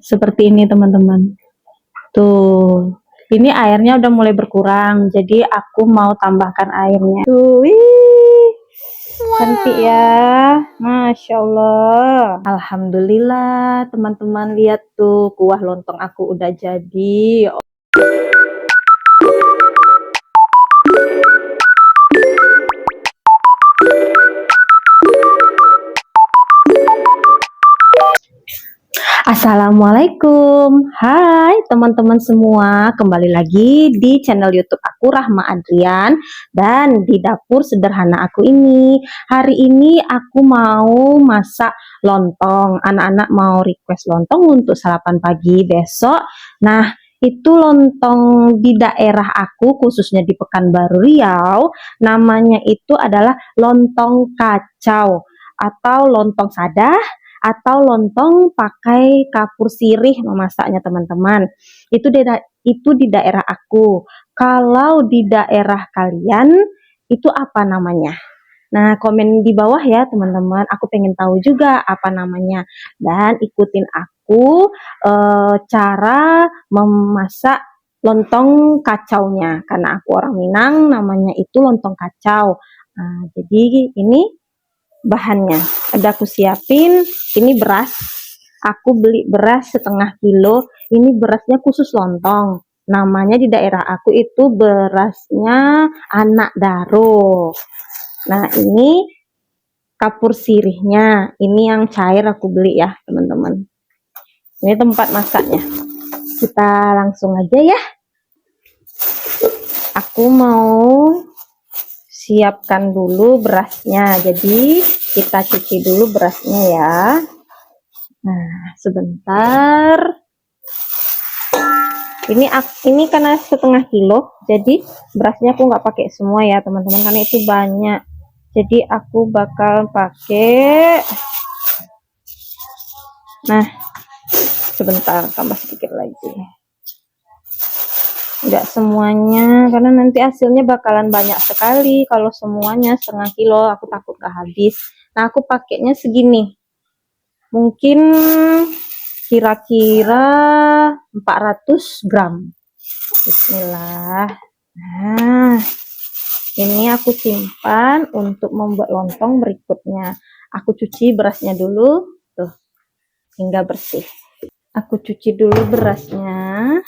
Seperti ini teman-teman. Tuh, ini airnya udah mulai berkurang, jadi aku mau tambahkan airnya. Tuh, wih, cantik ya, Masya Allah. Alhamdulillah teman-teman, lihat tuh kuah lontong aku udah jadi. Assalamualaikum, hai teman-teman semua, kembali lagi di channel YouTube aku Rahma Adrian dan di dapur sederhana aku ini. Hari ini aku mau masak lontong, anak-anak mau request lontong untuk sarapan pagi besok. Nah, itu lontong di daerah aku, khususnya di Pekanbaru Riau, namanya itu adalah lontong kacau atau lontong sadah atau lontong pakai kapur sirih memasaknya teman-teman. Itu di daerah aku. Kalau di daerah kalian itu apa namanya? Nah, komen di bawah ya teman-teman. Aku pengen tahu juga apa namanya. Dan ikutin aku cara memasak lontong kacaunya. Karena aku orang Minang, namanya itu lontong kacau. Nah, jadi ini bahannya ada aku siapin. Ini beras, aku beli beras setengah kilo. Ini berasnya khusus lontong, namanya di daerah aku itu berasnya anak daro. Nah, ini kapur sirihnya, ini yang cair aku beli ya teman-teman. Ini tempat masaknya, kita langsung aja ya. Aku mau siapkan dulu berasnya, jadi kita cuci dulu berasnya ya. Nah, sebentar. Ini karena setengah kilo, jadi berasnya aku nggak pakai semua ya teman-teman, karena itu banyak. Jadi aku bakal pakai. Nah, sebentar, tambah sedikit lagi. Nggak semuanya, karena nanti hasilnya bakalan banyak sekali. Kalau semuanya setengah kilo, aku takut nggak habis. Nah, aku pakainya segini. Mungkin kira-kira 400 gram. Bismillah. Nah, ini aku simpan untuk membuat lontong berikutnya. Aku cuci berasnya dulu, tuh, hingga bersih. Aku cuci dulu berasnya.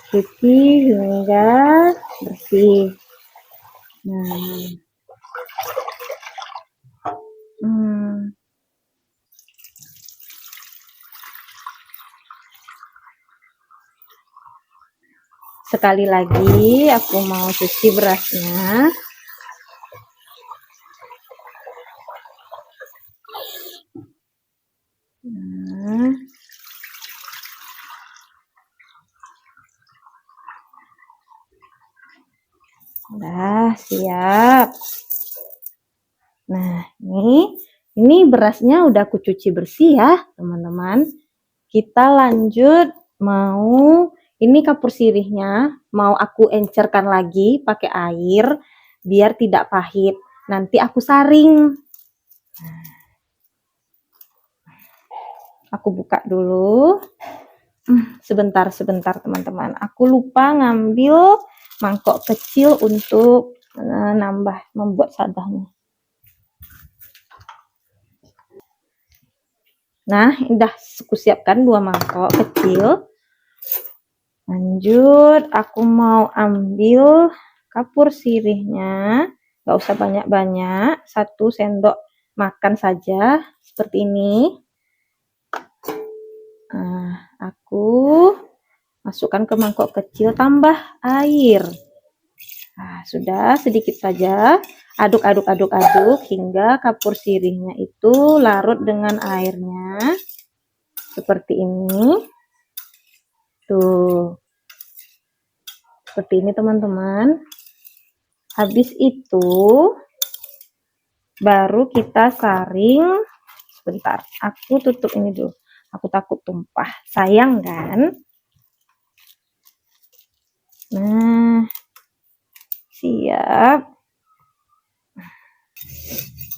Cuci hingga bersih. Nah, sekali lagi aku mau cuci berasnya. Nah, udah siap. Nah, ini berasnya udah aku cuci bersih ya teman-teman. Kita lanjut, mau ini kapur sirihnya mau aku encerkan lagi pakai air biar tidak pahit. Nanti aku saring. Aku buka dulu. Sebentar teman-teman. Aku lupa ngambil mangkok kecil untuk membuat sadahnya. Nah, udah aku siapkan 2 mangkok kecil. Lanjut, aku mau ambil kapur sirihnya. Gak usah banyak-banyak, 1 sendok makan saja, seperti ini. Nah, aku masukkan ke mangkok kecil, tambah air. Nah, sudah sedikit saja. Aduk hingga kapur sirihnya itu larut dengan airnya. Seperti ini. Tuh. Seperti ini teman-teman. Habis itu baru kita saring. Sebentar, aku tutup ini dulu. Aku takut tumpah. Sayang kan? Nah, siap.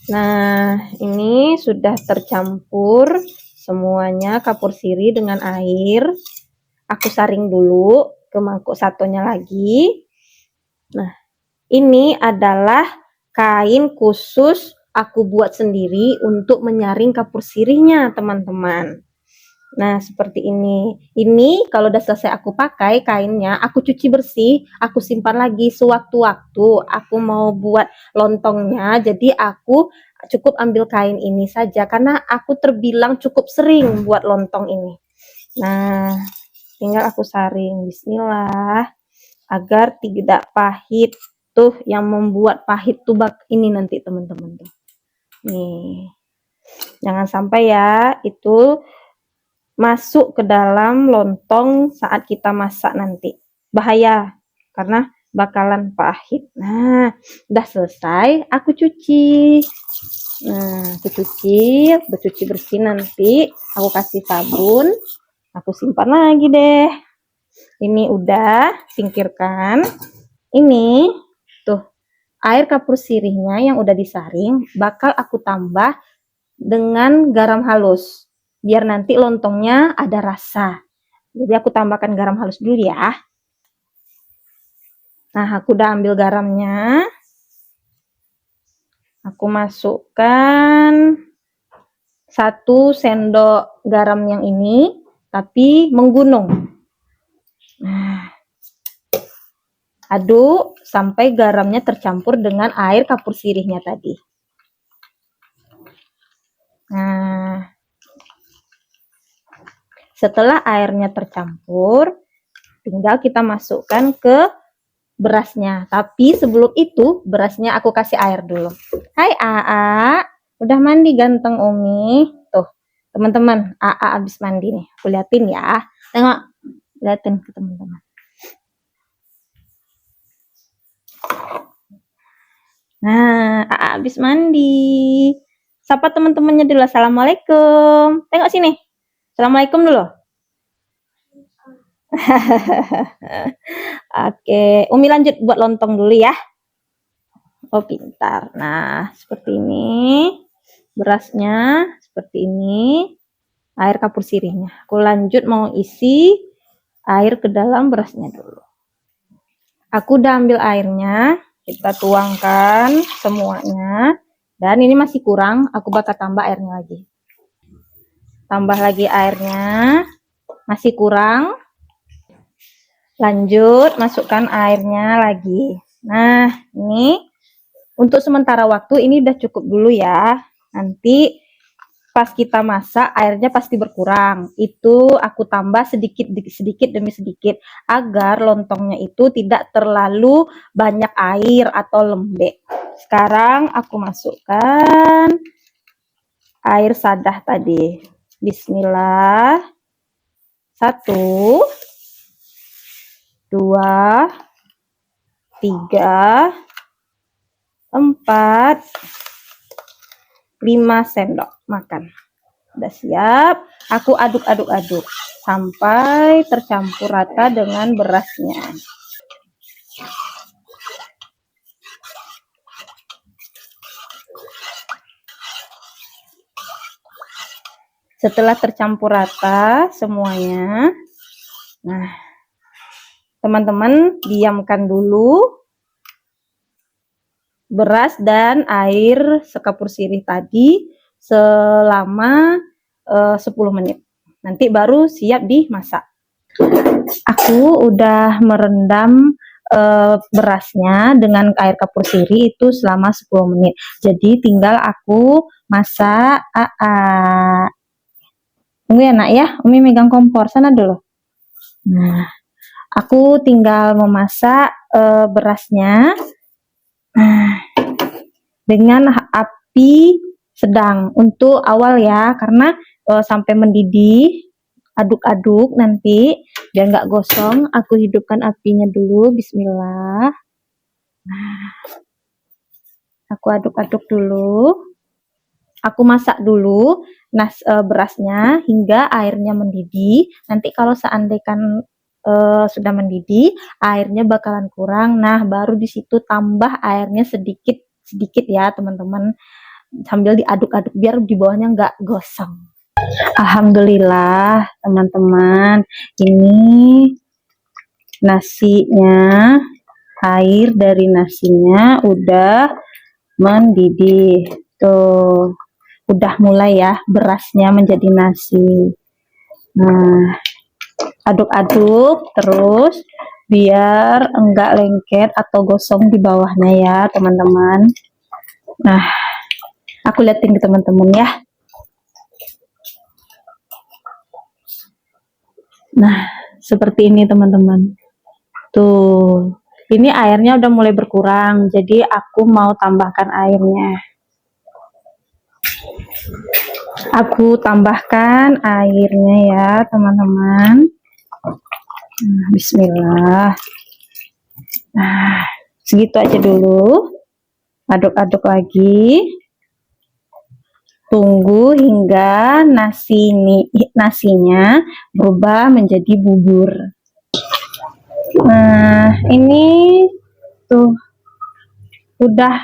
Nah, ini sudah tercampur semuanya kapur sirih dengan air. Aku saring dulu ke mangkuk satunya lagi. Nah, ini adalah kain khusus aku buat sendiri untuk menyaring kapur sirihnya, teman-teman. Nah, seperti ini. Ini kalau udah selesai aku pakai kainnya, aku cuci bersih, aku simpan lagi sewaktu-waktu aku mau buat lontongnya. Jadi aku cukup ambil kain ini saja karena aku terbilang cukup sering buat lontong ini. Nah, tinggal aku saring. Bismillah, agar tidak pahit. Tuh yang membuat pahit tuh ini nanti teman-teman tuh. Nih. Jangan sampai ya itu masuk ke dalam lontong saat kita masak nanti. Bahaya, karena bakalan pahit. Nah, udah selesai, aku cuci. Nah, aku cuci bersih nanti. Aku kasih sabun, aku simpan lagi deh. Ini udah, singkirkan. Ini, tuh, air kapur sirihnya yang udah disaring, bakal aku tambah dengan garam halus biar nanti lontongnya ada rasa. Jadi aku tambahkan garam halus dulu ya. Nah, aku udah ambil garamnya. Aku masukkan 1 sendok garam yang ini, tapi menggunung. Nah, aduk sampai garamnya tercampur dengan air kapur sirihnya tadi. Nah, setelah airnya tercampur, tinggal kita masukkan ke berasnya. Tapi sebelum itu, berasnya aku kasih air dulu. Hai Aa, udah mandi ganteng Umi. Tuh, teman-teman, Aa habis mandi nih. Aku liatin ya. Tengok, liatin ke teman-teman. Nah, Aa habis mandi. Sapa teman-temannya dulu. Assalamualaikum. Tengok sini. Assalamualaikum dulu. Oke, Umi lanjut buat lontong dulu ya. Oh, pintar. Nah, seperti ini. Berasnya seperti ini. Air kapur sirihnya. Aku lanjut mau isi air ke dalam berasnya dulu. Aku udah ambil airnya. Kita tuangkan semuanya. Dan ini masih kurang. Aku bakal tambah airnya lagi. Tambah lagi airnya. Masih kurang. Lanjut, masukkan airnya lagi. Nah, ini untuk sementara waktu ini udah cukup dulu ya. Nanti pas kita masak airnya pasti berkurang. Itu aku tambah sedikit demi sedikit agar lontongnya itu tidak terlalu banyak air atau lembek. Sekarang aku masukkan air sadah tadi. Bismillah. 1, 2, 3, 4, 5 sendok makan. Udah siap. Aku aduk-aduk-aduk sampai tercampur rata dengan berasnya. Setelah tercampur rata semuanya, nah, teman-teman diamkan dulu beras dan air sekapur sirih tadi selama 10 menit. Nanti baru siap dimasak. Aku udah merendam berasnya dengan air kapur sirih itu selama 10 menit. Jadi tinggal aku masak. Umi enak ya, Umi megang kompor sana dulu. Nah, aku tinggal memasak berasnya dengan api sedang untuk awal ya, karena sampai mendidih, aduk-aduk nanti biar nggak gosong. Aku hidupkan apinya dulu. Bismillah. Nah, aku aduk-aduk dulu. Aku masak dulu berasnya hingga airnya mendidih. Nanti kalau seandainya sudah mendidih, airnya bakalan kurang. Nah, baru di situ tambah airnya sedikit-sedikit ya, teman-teman. sambil diaduk-aduk biar di bawahnya nggak gosong. Alhamdulillah teman-teman, ini nasinya, air dari nasinya udah mendidih. Tuh, udah mulai ya berasnya menjadi nasi. Nah, aduk-aduk terus biar enggak lengket atau gosong di bawahnya ya teman-teman. Nah, aku liatin ke teman-teman ya. Nah, seperti ini teman-teman. Tuh, ini airnya udah mulai berkurang, jadi aku mau tambahkan airnya. Aku tambahkan airnya ya teman-teman. Bismillah. Nah, segitu aja dulu. Aduk-aduk lagi. Tunggu hingga nasinya berubah menjadi bubur. Nah, ini tuh udah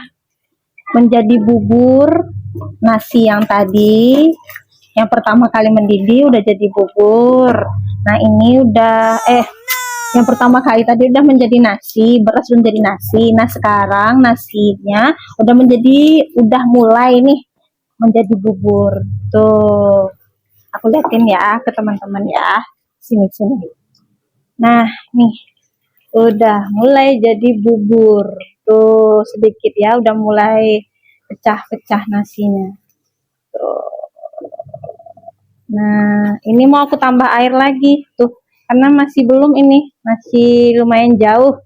menjadi bubur nasi yang tadi. Yang pertama kali mendidih udah jadi bubur. Nah, ini udah yang pertama kali tadi udah menjadi nasi, beras udah menjadi nasi. Nah, sekarang nasinya udah mulai nih menjadi bubur. Tuh, aku liatin ya ke teman-teman ya. Sini. Nah, nih udah mulai jadi bubur. Tuh, sedikit ya, udah mulai pecah-pecah nasinya. Tuh. Nah, ini mau aku tambah air lagi tuh, karena masih belum ini, masih lumayan jauh.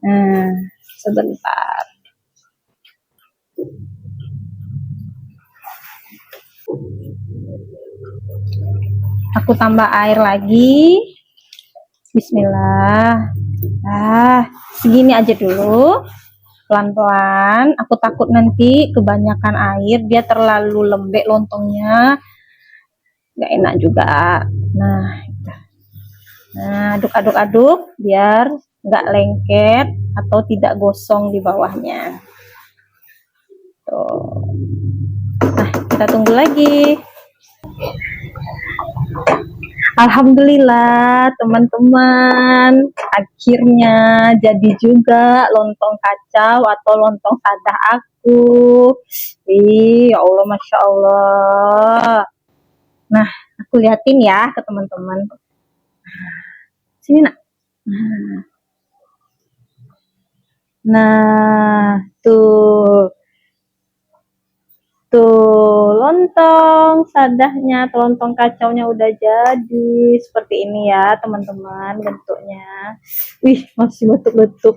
Nah, sebentar. Aku tambah air lagi. Bismillah. Nah, segini aja dulu. Pelan-pelan. Aku takut nanti kebanyakan air, dia terlalu lembek lontongnya. Nggak enak juga. Nah, aduk-aduk biar nggak lengket atau tidak gosong di bawahnya. Tuh. Nah, kita tunggu lagi. Alhamdulillah teman-teman, akhirnya jadi juga lontong kacau atau lontong sadah aku. Ya Allah, Masya Allah. Nah, aku liatin ya ke teman-teman. Sini nak. Nah, tuh lontong sadahnya, lontong kacaunya udah jadi seperti ini ya teman-teman bentuknya. Wih, masih letup-letup.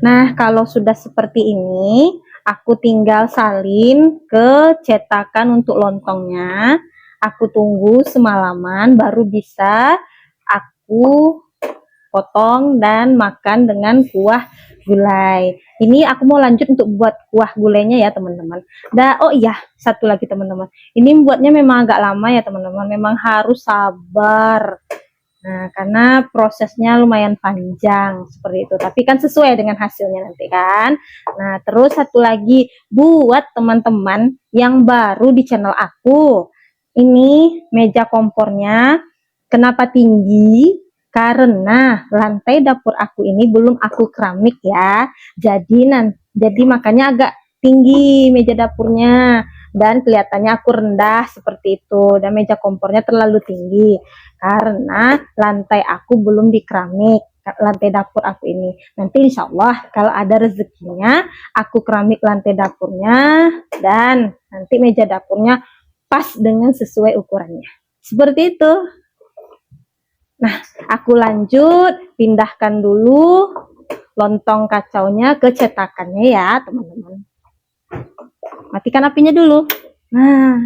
Nah, kalau sudah seperti ini, aku tinggal salin ke cetakan untuk lontongnya. Aku tunggu semalaman baru bisa aku potong dan makan dengan kuah gulai. Ini aku mau lanjut untuk buat kuah gulainya ya teman-teman. Oh iya, satu lagi teman-teman. Ini buatnya memang agak lama ya teman-teman. Memang harus sabar. Nah, karena prosesnya lumayan panjang seperti itu. Tapi kan sesuai dengan hasilnya nanti kan. Nah, terus satu lagi buat teman-teman yang baru di channel aku. Ini meja kompornya kenapa tinggi? Karena lantai dapur aku ini belum aku keramik ya. Jadi makanya agak tinggi meja dapurnya dan kelihatannya aku rendah seperti itu, dan meja kompornya terlalu tinggi karena lantai aku belum di keramik, lantai dapur aku ini. Nanti insya Allah kalau ada rezekinya aku keramik lantai dapurnya dan nanti meja dapurnya pas dengan sesuai ukurannya seperti itu. Nah, aku lanjut pindahkan dulu lontong kacaunya ke cetakannya ya teman-teman. Matikan apinya dulu. Nah,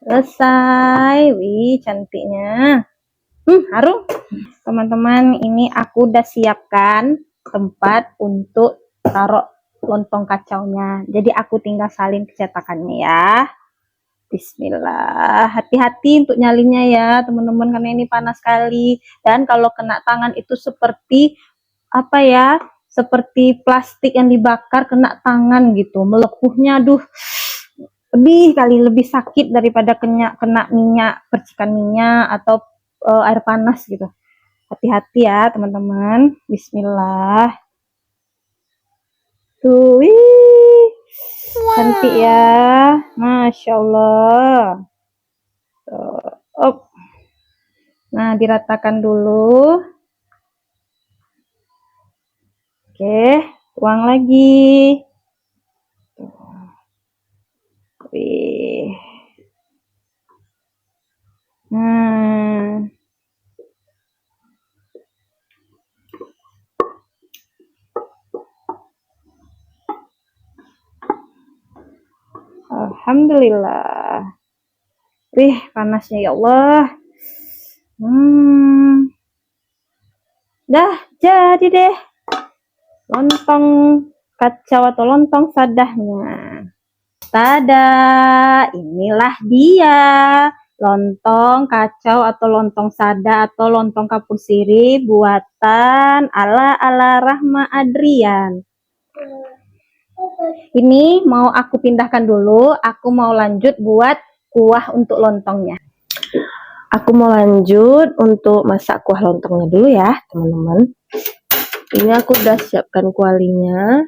selesai. Wih, cantiknya. Harum. Teman-teman, ini aku udah siapkan tempat untuk taruh lontong kacaunya. Jadi aku tinggal salin ke cetakannya ya. Bismillah. Hati-hati untuk nyalinnya ya teman-teman, karena ini panas sekali. Dan kalau kena tangan itu seperti apa ya, seperti plastik yang dibakar kena tangan gitu, melepuhnya. Aduh, lebih sakit daripada kena minyak, percikan minyak atau air panas gitu. Hati-hati ya teman-teman. Bismillah. Tuh, wih, cantik ya, masya Allah. Op. Nah, diratakan dulu. Oke, tuang lagi. Wih. Nah, alhamdulillah. Wih, panasnya ya Allah. Dah jadi deh lontong kacau atau lontong sadahnya. Tada, inilah dia lontong kacau atau lontong sada atau lontong kapur sirih buatan ala Rahma Adrian. Ini mau aku pindahkan dulu, aku mau lanjut buat kuah untuk lontongnya. Aku mau lanjut untuk masak kuah lontongnya dulu ya teman-teman. Ini aku udah siapkan kualinya.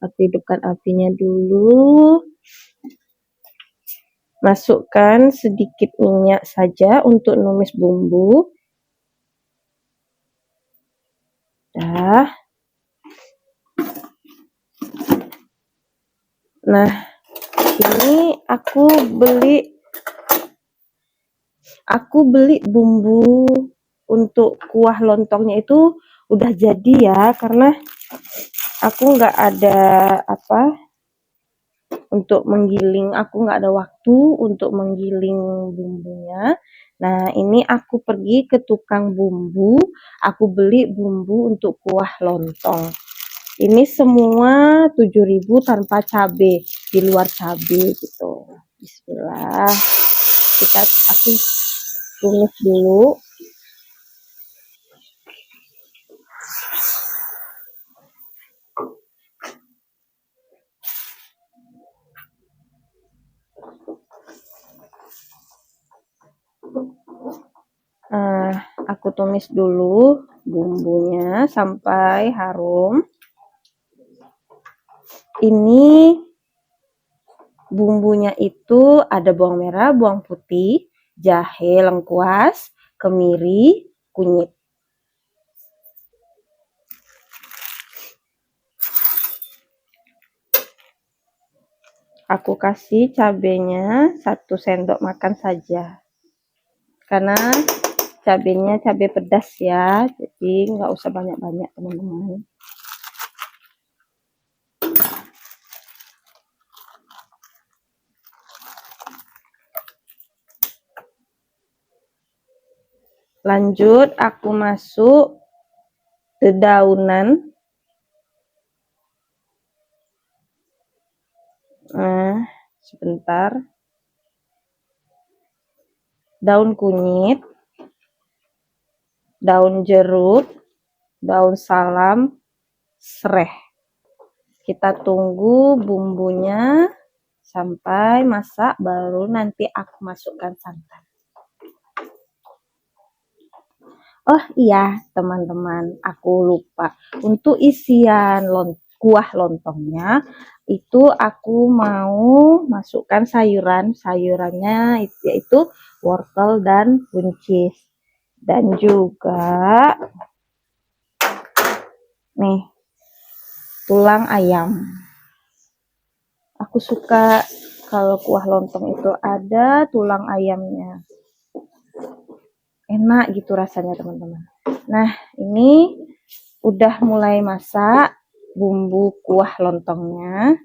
Aku hidupkan apinya dulu. Masukkan sedikit minyak saja untuk numis bumbu. Dah. Nah, ini aku beli bumbu untuk kuah lontongnya itu udah jadi ya, karena aku nggak ada untuk menggiling, aku nggak ada waktu untuk menggiling bumbunya. Nah, ini aku pergi ke tukang bumbu, aku beli bumbu untuk kuah lontong. Ini semua 7.000 tanpa cabai, di luar cabai gitu. Bismillah. Aku tumis dulu. Aku tumis dulu bumbunya sampai harum. Ini bumbunya itu ada bawang merah, bawang putih, jahe, lengkuas, kemiri, kunyit. Aku kasih cabenya 1 sendok makan saja. Karena cabenya cabai pedas ya, jadi nggak usah banyak-banyak teman-teman. Lanjut aku masuk dedaunan. Sebentar. Daun kunyit, daun jeruk, daun salam, sereh. Kita tunggu bumbunya sampai masak, baru nanti aku masukkan santan. Oh iya teman-teman, aku lupa. Untuk isian kuah lontongnya itu aku mau masukkan sayurannya yaitu wortel dan buncis, dan juga nih tulang ayam. Aku suka kalau kuah lontong itu ada tulang ayamnya, enak gitu rasanya teman-teman. Nah, ini udah mulai masak bumbu kuah lontongnya.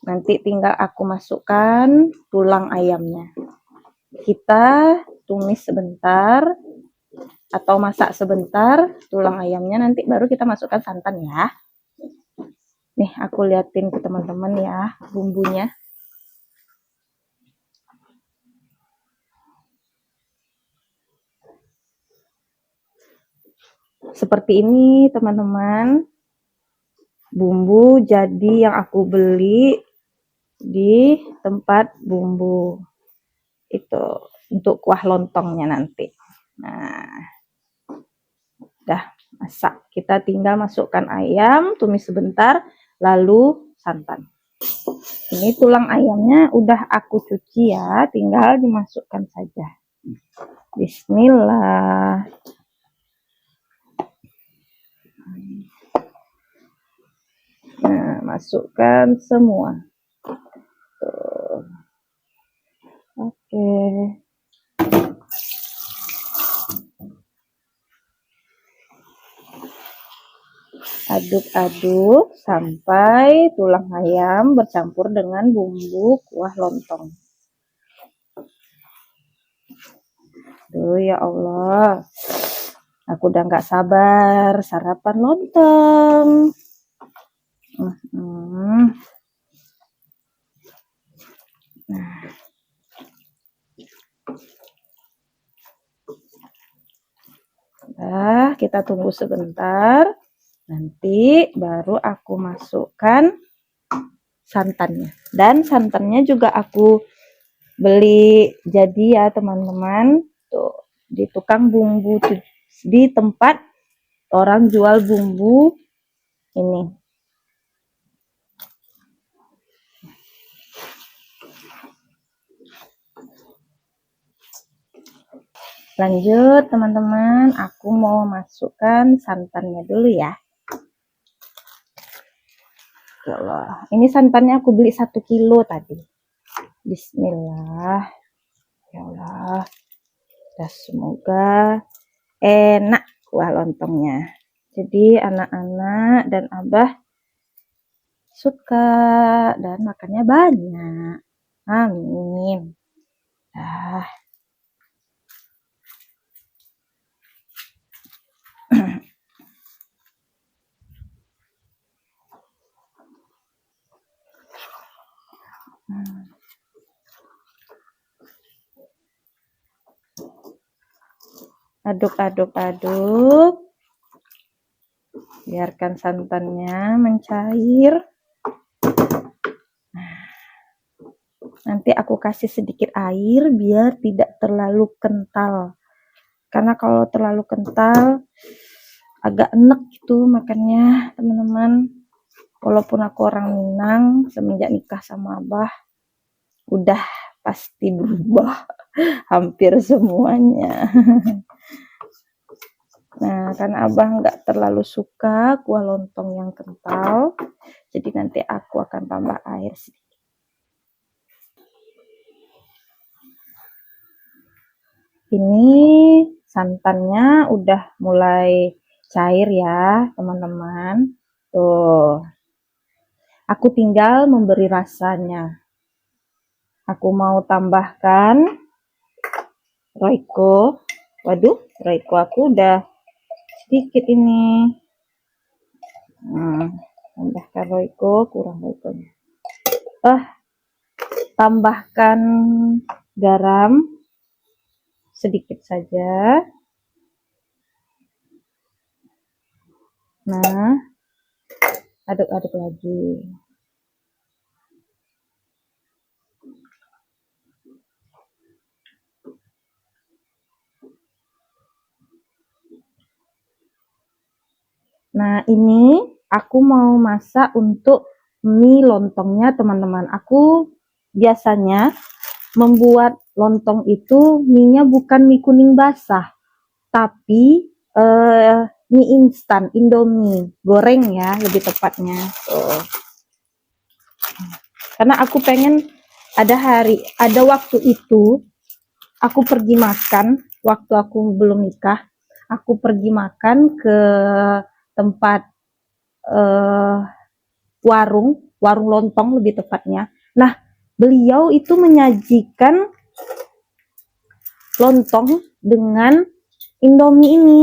Nanti tinggal aku masukkan tulang ayamnya. Kita tumis sebentar atau masak sebentar tulang ayamnya, nanti baru kita masukkan santan ya. Nih, aku liatin ke teman-teman ya bumbunya. Seperti ini teman-teman. bumbu jadi yang aku beli di tempat bumbu itu untuk kuah lontongnya nanti. Nah, udah masak. Kita tinggal masukkan ayam, tumis sebentar, lalu santan. Ini tulang ayamnya udah aku cuci ya, tinggal dimasukkan saja. Bismillah. Nah, masukkan semua. Tuh. Oke. Aduk-aduk sampai tulang ayam bercampur dengan bumbu kuah lontong. Tuh ya Allah, aku udah nggak sabar sarapan lontong. Nah, kita tunggu sebentar. Nanti baru aku masukkan santannya. Dan santannya juga aku beli jadi ya teman-teman. Tuh, di tukang bumbu di tempat orang jual bumbu ini. Lanjut teman-teman, aku mau masukkan santannya dulu ya. Ya Allah, ini santannya aku beli 1 kilo tadi. Bismillah. Ya Allah. Dan semoga enak kuah lontongnya. Jadi anak-anak dan abah suka dan makannya banyak. Amin. Aduk-aduk-aduk, biarkan santannya mencair. Nanti aku kasih sedikit air biar tidak terlalu kental, karena kalau terlalu kental agak enek gitu makannya teman-teman. Walaupun aku orang Minang, semenjak nikah sama abah udah pasti berubah hampir semuanya. Nah, karena abah nggak terlalu suka kuah lontong yang kental, jadi nanti aku akan tambah air sedikit. Ini santannya udah mulai cair ya teman-teman. Tuh, aku tinggal memberi rasanya. Aku mau tambahkan Royco. Waduh, Royco aku udah sedikit ini. Tambahkan Royco, kurang Royconya. Tambahkan garam sedikit saja. Nah, aduk-aduk lagi. Nah, ini aku mau masak untuk mie lontongnya teman-teman. Aku biasanya membuat lontong itu mie-nya bukan mie kuning basah, tapi mie instan, Indomie goreng ya lebih tepatnya. Tuh. Karena aku pengen ada waktu itu aku pergi makan, waktu aku belum nikah, aku pergi makan ke tempat warung lontong lebih tepatnya. Nah, beliau itu menyajikan lontong dengan Indomie ini,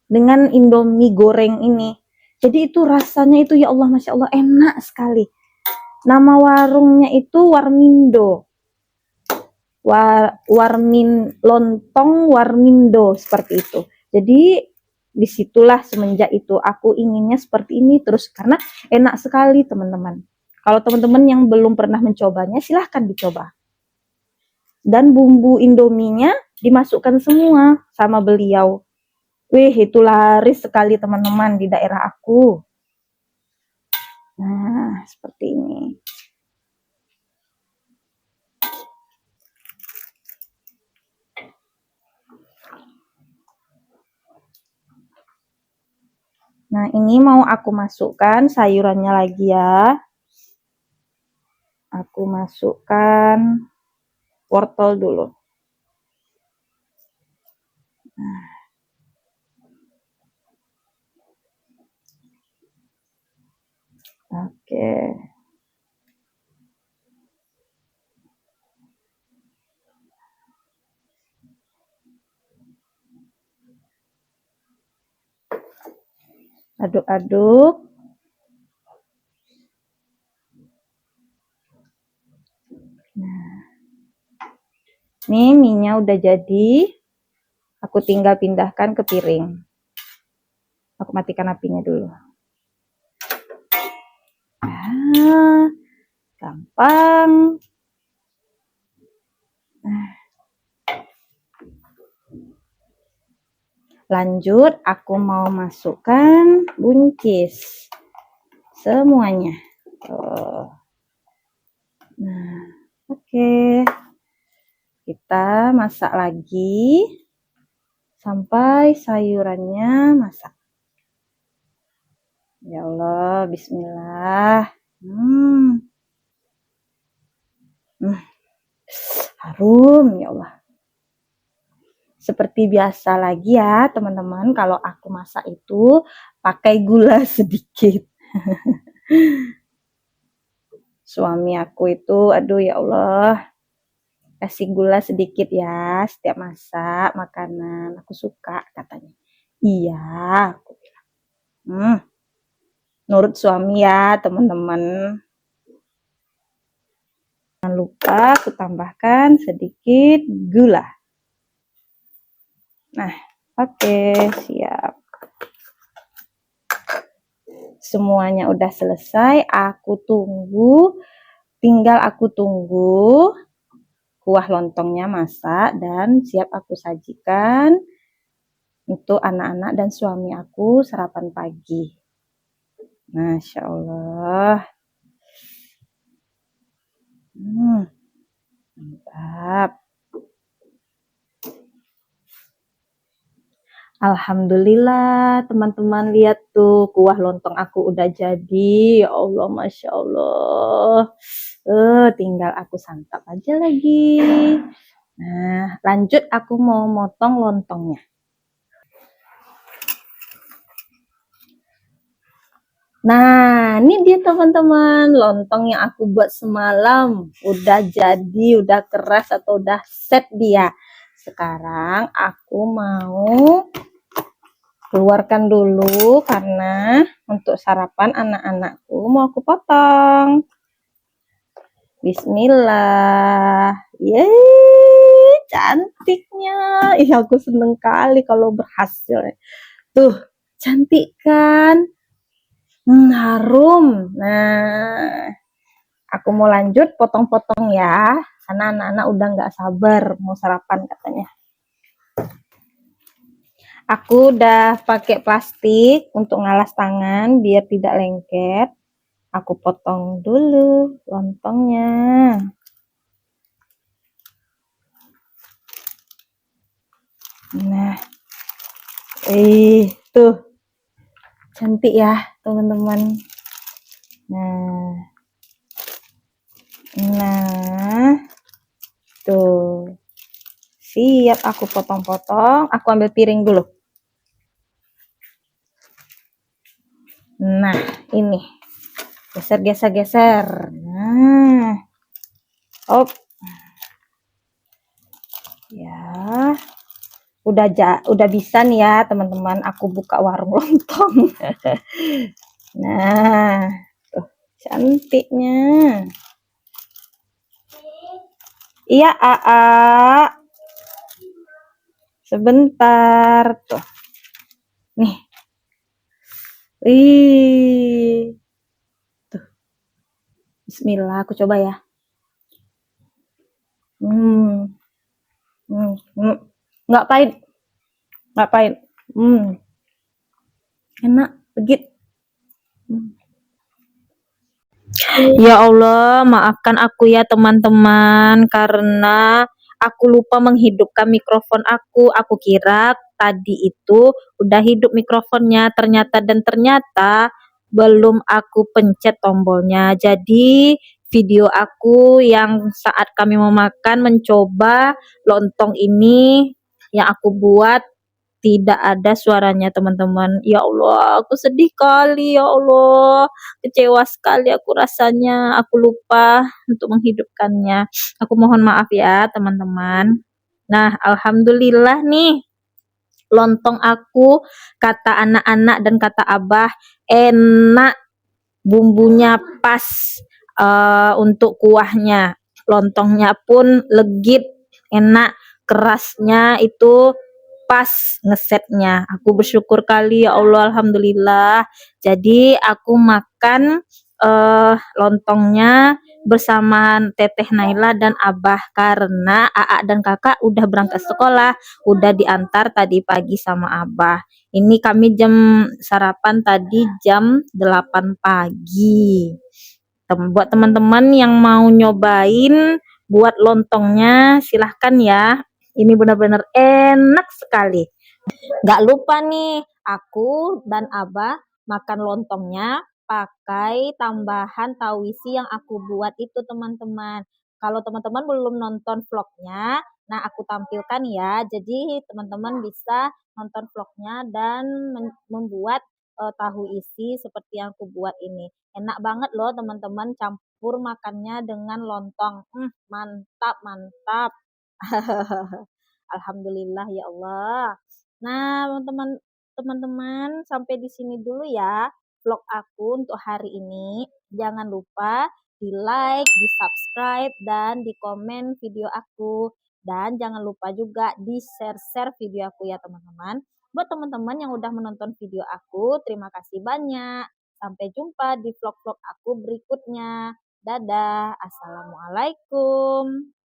dengan Indomie goreng ini. Jadi itu rasanya itu ya Allah, Masya Allah, enak sekali. Nama warungnya itu Warmindo. Warmin lontong Warmindo seperti itu. Jadi disitulah semenjak itu aku inginnya seperti ini terus karena enak sekali teman-teman. Kalau teman-teman yang belum pernah mencobanya silahkan dicoba. Dan bumbu indominya dimasukkan semua sama beliau. Wih, itu laris sekali teman-teman di daerah aku. Nah, seperti ini. Nah, ini mau aku masukkan sayurannya lagi ya. Aku masukkan wortel dulu. Nah. Oke. Aduk-aduk. Nah. Nih minyak udah jadi. Aku tinggal pindahkan ke piring. Aku matikan apinya dulu. Ah, gampang. Lanjut, aku mau masukkan buncis. Semuanya. Tuh. Nah, oke. Kita masak lagi sampai sayurannya masak. Ya Allah, bismillah. Harum, ya Allah. Seperti biasa lagi ya, teman-teman, kalau aku masak itu pakai gula sedikit. Suami aku itu, aduh ya Allah, kasih gula sedikit ya setiap masak makanan. Aku suka katanya. Iya, aku bilang. Nurut suami ya, teman-teman. Jangan lupa aku tambahkan sedikit gula. Nah, oke, siap. Semuanya udah selesai, tinggal aku tunggu kuah lontongnya masak dan siap aku sajikan untuk anak-anak dan suami aku sarapan pagi. Masya Allah. Mantap. Alhamdulillah teman-teman, lihat tuh kuah lontong aku udah jadi. Ya Allah, Masya Allah. Tinggal aku santap aja lagi. Nah, lanjut aku mau motong lontongnya. Nah, ini dia teman-teman, lontong yang aku buat semalam. Udah jadi, udah keras atau udah set dia. Sekarang aku mau keluarkan dulu karena untuk sarapan anak-anakku mau aku potong. Bismillah. Yeay, cantiknya. Ih, aku seneng kali kalau berhasil. Tuh, cantik kan? Harum. Nah, aku mau lanjut potong-potong ya. Karena anak-anak udah nggak sabar mau sarapan katanya. Aku udah pakai plastik untuk ngalas tangan biar tidak lengket. Aku potong dulu lontongnya. Nah, tuh cantik ya teman-teman. Nah, tuh siap aku potong-potong. Aku ambil piring dulu. Nah, ini geser. Nah, op, ya, udah bisa nih ya teman-teman. Aku buka warung lontong. Nah, tuh cantiknya. Iya, Aa. Sebentar tuh. Nih. Ih. Tuh, bismillah aku coba ya. Hmm. Hmm. Hmm. Nggak pahit. Nggak pahit. Enak, legit. Ya Allah, maafkan aku ya teman-teman karena aku lupa menghidupkan mikrofon aku. Aku kira tadi itu udah hidup mikrofonnya, ternyata belum aku pencet tombolnya. Jadi video aku yang saat kami mau makan mencoba lontong ini yang aku buat tidak ada suaranya teman-teman. Ya Allah, aku sedih kali ya Allah. Kecewa sekali aku rasanya. Aku lupa untuk menghidupkannya. Aku mohon maaf ya teman-teman. Nah, alhamdulillah nih lontong aku kata anak-anak dan kata abah enak, bumbunya pas untuk kuahnya. Lontongnya pun legit, enak, kerasnya itu pas ngesetnya. Aku bersyukur kali ya Allah, alhamdulillah. Jadi aku makan lontongnya bersama Teteh Naila dan Abah karena Aa dan Kakak udah berangkat sekolah, udah diantar tadi pagi sama Abah. Ini kami jam sarapan tadi jam 8 pagi. Buat teman-teman yang mau nyobain buat lontongnya silahkan ya. Ini benar-benar enak sekali. Gak lupa nih, aku dan Abah makan lontongnya pakai tambahan tauisi yang aku buat itu teman-teman. Kalau teman-teman belum nonton vlognya, nah aku tampilkan ya. Jadi teman-teman bisa nonton vlognya dan membuat tahu isi seperti yang aku buat ini. Enak banget loh teman-teman campur makannya dengan lontong. Mantap, mantap. Alhamdulillah ya Allah. Nah, teman-teman sampai di sini dulu ya vlog aku untuk hari ini. Jangan lupa di-like, di-subscribe, dan di-komen video aku. Dan jangan lupa juga di-share-share video aku ya teman-teman. Buat teman-teman yang udah menonton video aku, terima kasih banyak. Sampai jumpa di vlog-vlog aku berikutnya. Dadah, Assalamualaikum.